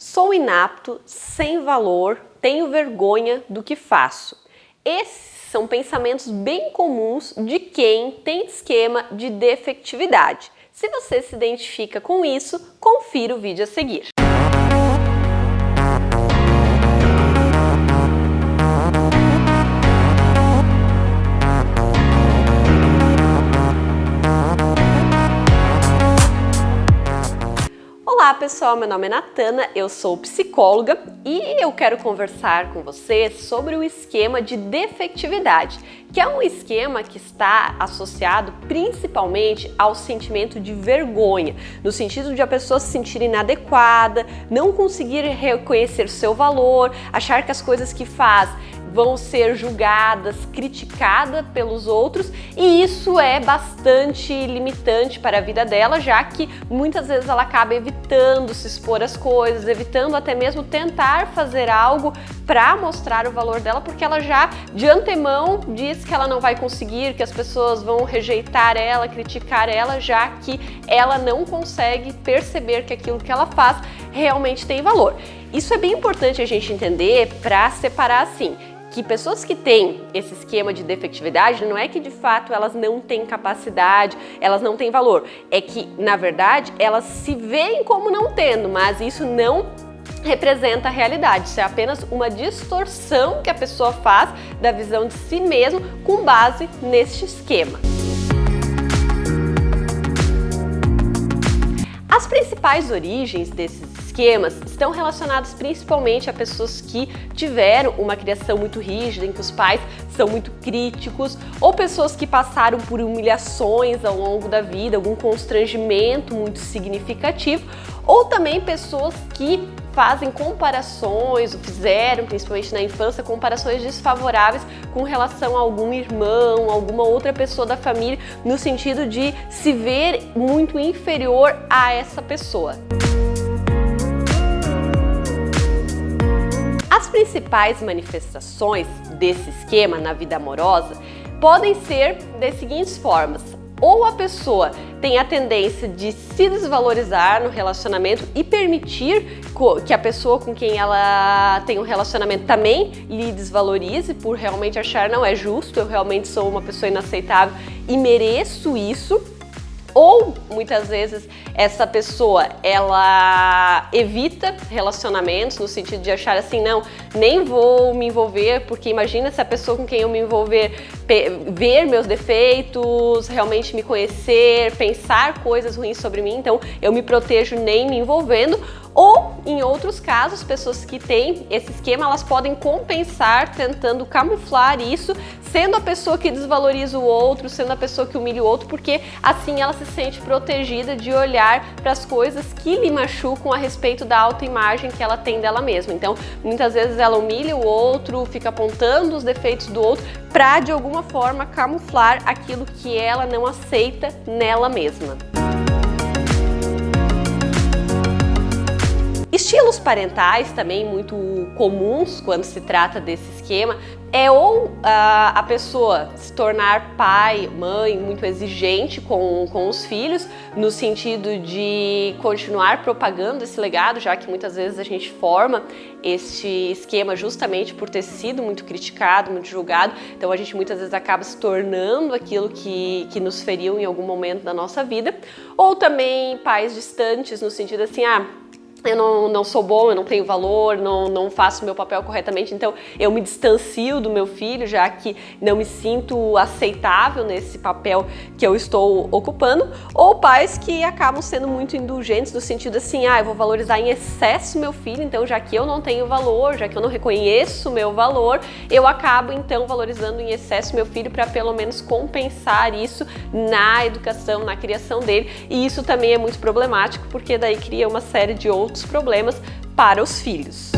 Sou inapto, sem valor, tenho vergonha do que faço. Esses são pensamentos bem comuns de quem tem esquema de defectividade. Se você se identifica com isso, confira o vídeo a seguir. Olá pessoal, meu nome é Natana, eu sou psicóloga e eu quero conversar com você sobre o esquema de defectividade, que é um esquema que está associado principalmente ao sentimento de vergonha, no sentido de a pessoa se sentir inadequada, não conseguir reconhecer seu valor, achar que as coisas que faz vão ser julgadas, criticadas pelos outros, e isso é bastante limitante para a vida dela, já que muitas vezes ela acaba evitando se expor às coisas, evitando até mesmo tentar fazer algo para mostrar o valor dela, porque ela já de antemão diz que ela não vai conseguir, que as pessoas vão rejeitar ela, criticar ela, já que ela não consegue perceber que aquilo que ela faz realmente tem valor. Isso é bem importante a gente entender para separar assim, que pessoas que têm esse esquema de defectividade não é que de fato elas não têm capacidade, elas não têm valor, é que na verdade elas se veem como não tendo, mas isso não representa a realidade, isso é apenas uma distorção que a pessoa faz da visão de si mesmo com base neste esquema. As principais origens desses esquemas estão relacionados principalmente a pessoas que tiveram uma criação muito rígida, em que os pais são muito críticos, ou pessoas que passaram por humilhações ao longo da vida, algum constrangimento muito significativo, ou também pessoas que fazem comparações, ou fizeram, principalmente na infância, comparações desfavoráveis com relação a algum irmão, alguma outra pessoa da família, no sentido de se ver muito inferior a essa pessoa. As principais manifestações desse esquema na vida amorosa podem ser das seguintes formas. Ou a pessoa tem a tendência de se desvalorizar no relacionamento e permitir que a pessoa com quem ela tem um relacionamento também lhe desvalorize, por realmente achar não é justo, eu realmente sou uma pessoa inaceitável e mereço isso. Ou muitas vezes essa pessoa ela evita relacionamentos no sentido de achar assim, não, nem vou me envolver, porque imagina se a pessoa com quem eu me envolver ver meus defeitos, realmente me conhecer, pensar coisas ruins sobre mim, então eu me protejo nem me envolvendo. Ou, em outros casos, pessoas que têm esse esquema, elas podem compensar tentando camuflar isso, sendo a pessoa que desvaloriza o outro, sendo a pessoa que humilha o outro, porque assim ela se sente protegida de olhar para as coisas que lhe machucam a respeito da autoimagem que ela tem dela mesma. Então, muitas vezes ela humilha o outro, fica apontando os defeitos do outro para, de alguma forma, camuflar aquilo que ela não aceita nela mesma. Estilos parentais também muito comuns quando se trata desse esquema é ou a pessoa se tornar pai, mãe muito exigente com os filhos, no sentido de continuar propagando esse legado, já que muitas vezes a gente forma este esquema justamente por ter sido muito criticado, muito julgado, então a gente muitas vezes acaba se tornando aquilo que nos feriu em algum momento da nossa vida, ou também pais distantes, no sentido assim, eu não sou bom, eu não tenho valor, não faço o meu papel corretamente, então eu me distancio do meu filho, já que não me sinto aceitável nesse papel que eu estou ocupando, ou pais que acabam sendo muito indulgentes no sentido assim, eu vou valorizar em excesso meu filho, então já que eu não tenho valor, já que eu não reconheço o meu valor, eu acabo então valorizando em excesso meu filho para pelo menos compensar isso na educação, na criação dele, e isso também é muito problemático, porque daí cria uma série de outros problemas para os filhos.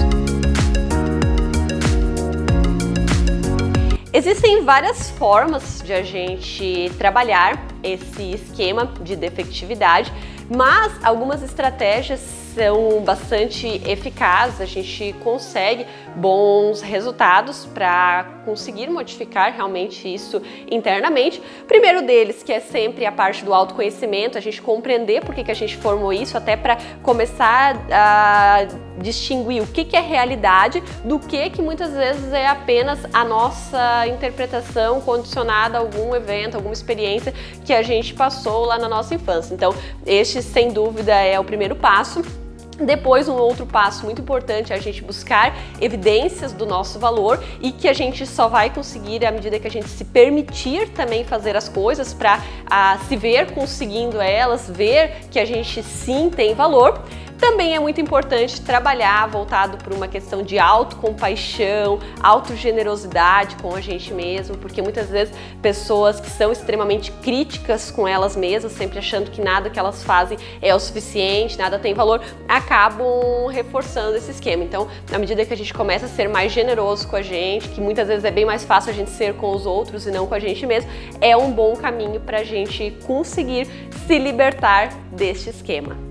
Existem várias formas de a gente trabalhar esse esquema de defectividade, mas algumas estratégias são bastante eficazes, a gente consegue bons resultados para conseguir modificar realmente isso internamente. O primeiro deles, que é sempre a parte do autoconhecimento, a gente compreender por que a gente formou isso, até para começar a distinguir o que é realidade do que muitas vezes é apenas a nossa interpretação condicionada a algum evento, alguma experiência que a gente passou lá na nossa infância. Então, este, sem dúvida, é o primeiro passo. Depois, um outro passo muito importante é a gente buscar evidências do nosso valor e que a gente só vai conseguir à medida que a gente se permitir também fazer as coisas para se ver conseguindo elas, ver que a gente sim tem valor. Também é muito importante trabalhar voltado por uma questão de autocompaixão, autogenerosidade com a gente mesmo, porque muitas vezes pessoas que são extremamente críticas com elas mesmas, sempre achando que nada que elas fazem é o suficiente, nada tem valor, acabam reforçando esse esquema. Então, na medida que a gente começa a ser mais generoso com a gente, que muitas vezes é bem mais fácil a gente ser com os outros e não com a gente mesmo, é um bom caminho para a gente conseguir se libertar deste esquema.